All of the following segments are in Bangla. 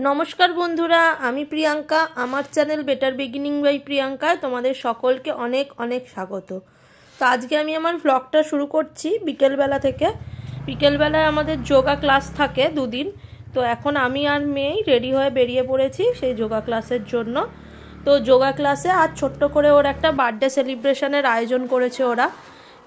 নমস্কার বন্ধুরা, আমি প্রিয়াঙ্কা। আমার চ্যানেল বেটার বিগিনিং বাই প্রিয়াঙ্কায় তোমাদের সকলকে অনেক অনেক স্বাগত। তো আজকে আমি আমার ভ্লগটা শুরু করছি বিকেলবেলা থেকে। বিকেলবেলায় আমাদের যোগা ক্লাস থাকে দুদিন। তো এখন আমি আর মেয়েই রেডি হয়ে বেরিয়ে পড়েছি সেই যোগা ক্লাসের জন্য। তো যোগা ক্লাসে আজ ছোট্ট করে ওর একটা বার্থডে সেলিব্রেশনের আয়োজন করেছে ওরা।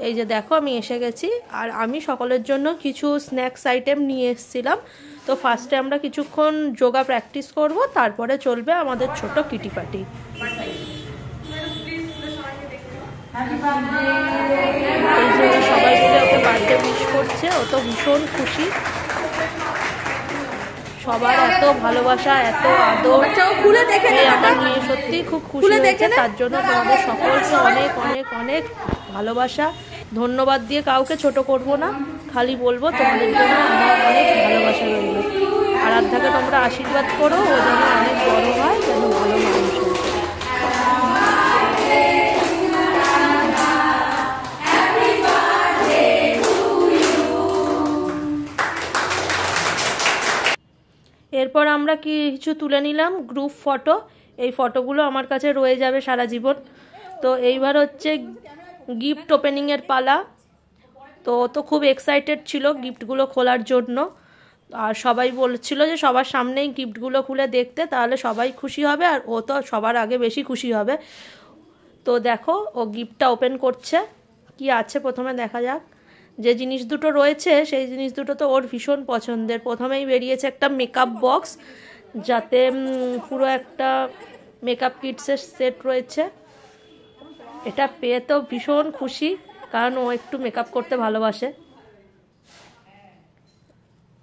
এই যে দেখো আমি এসে গেছি, আর আমি সকলের জন্য কিছু স্ন্যাক্স আইটেম নিয়ে এসেছিলাম। তো ফার্স্টে আমরা কিছুক্ষণ যোগা প্র্যাকটিস করব, তারপরে চলবে আমাদের ছোট কিটি পার্টি। এই যে সবাই মিলে ওকে বার্থডে উইশ করছে, ও তো ভীষণ খুশি। সবার এত ভালোবাসা, এত আদর, আমার মেয়ে সত্যি খুব খুশি হয়েছে। তার জন্য তোমাদের সকলকে অনেক অনেক অনেক ভালোবাসা, ধন্যবাদ দিয়ে কাউকে ছোট করব না, খালি বলবো তোমাদের জন্য আমার অনেক ভালোবাসা রইল। আরাধ্যাকে তোমরা আশীর্বাদ করো, ও যেন অনেক বড় হয়, যেন ভালো মানুষ হয়। এরপর আমরা কিছু তুলে নিলাম গ্রুপ ফটো। এই ফটোগুলো আমার কাছে রয়ে যাবে সারা জীবন। তো এইবার হচ্ছে গিফট ওপেনিংয়ের পালা। তো ও তো খুব এক্সাইটেড ছিল গিফটগুলো খোলার জন্য, আর সবাই বলছিল যে সবার সামনেই গিফটগুলো খুলে দেখতে, তাহলে সবাই খুশি হবে আর ও তো সবার আগে বেশি খুশি হবে। তো দেখো ও গিফটটা ওপেন করছে। কি আছে প্রথমে দেখা যাক। যে জিনিস দুটো রয়েছে সেই জিনিস দুটো তো ওর ভীষণ পছন্দের। প্রথমেই বেরিয়েছে একটা মেকআপ বক্স, যাতে পুরো একটা মেকআপ কিটসের সেট রয়েছে। এটা পেয়ে তো ভীষণ খুশি, কারণ ও একটু মেকআপ করতে ভালোবাসে।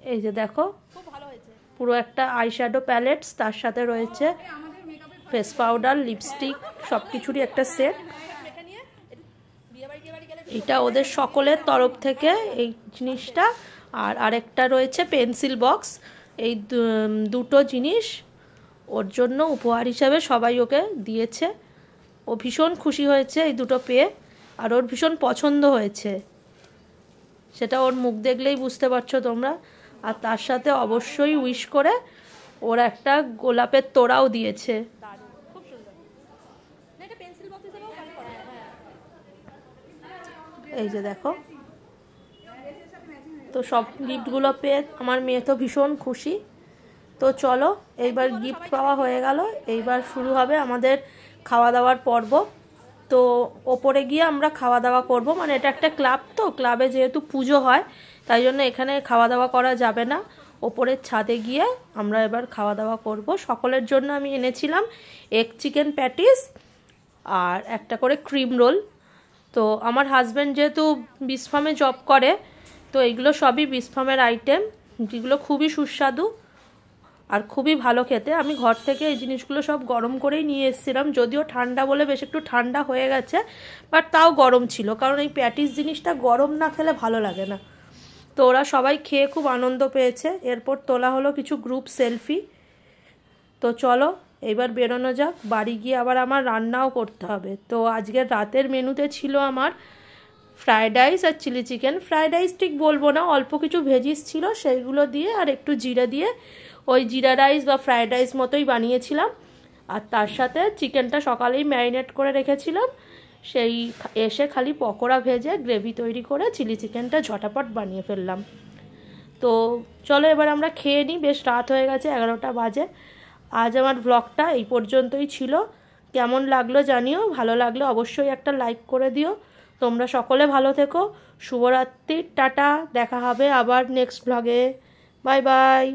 এই যে দেখো পুরো একটা আইশ্যাডো প্যালেটস, তার সাথে রয়েছে ফেস পাউডার, লিপস্টিক, সব কিছুরই একটা সেট। এটা ওদের সকলের তরফ থেকে এই জিনিসটা। আর আরেকটা রয়েছে পেন্সিল বক্স। এই দুটো জিনিস ওর জন্য উপহার হিসাবে সবাই ওকে দিয়েছে। ও ভীষণ খুশি হয়েছে এই দুটো পেয়ে, আর ওর ভীষণ পছন্দ হয়েছে, সেটা ওর মুখ দেখলেই বুঝতে পারছো তোমরা। আর তার সাথে অবশ্যই উইশ করে ওর একটা গোলাপের তোড়াও দিয়েছে। এই যে দেখো, তো সব গিফটগুলো পেয়ে আমার মেয়ে তো ভীষণ খুশি। তো চলো, এইবার গিফট পাওয়া হয়ে গেল, এইবার শুরু হবে আমাদের খাওয়া দাওয়ার পর্ব। তো ওপরে গিয়ে আমরা খাওয়া দাওয়া করব, মানে এটা একটা ক্লাব, তো ক্লাবে যেহেতু পুজো হয় তাই জন্য এখানে খাওয়া দাওয়া করা যাবে না। ওপরের ছাদে গিয়ে আমরা এবার খাওয়া দাওয়া করব। সকলের জন্য আমি এনেছিলাম এগ চিকেন প্যাটিস আর একটা করে ক্রিম রোল। তো আমার হাজব্যান্ড যেহেতু বিসফার্মে জব করে, তো এইগুলো সবই বিসফার্মের আইটেম, যেগুলো খুবই সুস্বাদু আর খুবই ভালো খেতে। আমি ঘর থেকে এই জিনিসগুলো সব গরম করেই নিয়ে এসেছিলাম, যদিও ঠান্ডা বলে বেশ একটু ঠান্ডা হয়ে গেছে, বাট তাও গরম ছিল, কারণ এই প্যাটিস জিনিসটা গরম না খেলে ভালো লাগে না। তো ওরা সবাই খেয়ে খুব আনন্দ পেয়েছে। এরপর তোলা হলো কিছু গ্রুপ সেলফি। তো চলো এবার বেরোনো যাক, বাড়ি গিয়ে আবার আমার রান্নাও করতে হবে। তো আজকের রাতের মেনুতে ছিল আমার ফ্রায়েড রাইস আর চিলি চিকেন। ফ্রায়েড রাইস ঠিক বলবো না, অল্প কিছু ভেজিস ছিল, সেইগুলো দিয়ে আর একটু জিরে দিয়ে ওই জিরা রাইস বা ফ্রায়েড রাইস মতোই বানিয়েছিলাম। আর তার সাথে চিকেনটা সকালেই ম্যারিনেট করে রেখেছিলাম, সেই এসে খালি পকোড়া ভেজে গ্রেভি তৈরি করে চিলি চিকেনটা ঝটাপট বানিয়ে ফেললাম। তো চলো এবার আমরা খেয়ে নিই, বেশ রাত হয়ে গেছে, 11টা বাজে। আজ আমার ব্লগটা এই পর্যন্তই ছিল। কেমন লাগলো জানিও, ভালো লাগলে অবশ্যই একটা লাইক করে দিও। তোমরা সকলে ভালো থেকো, শুভরাত্রি, টাটা, দেখা হবে আবার নেক্সট ব্লগে। Bye bye.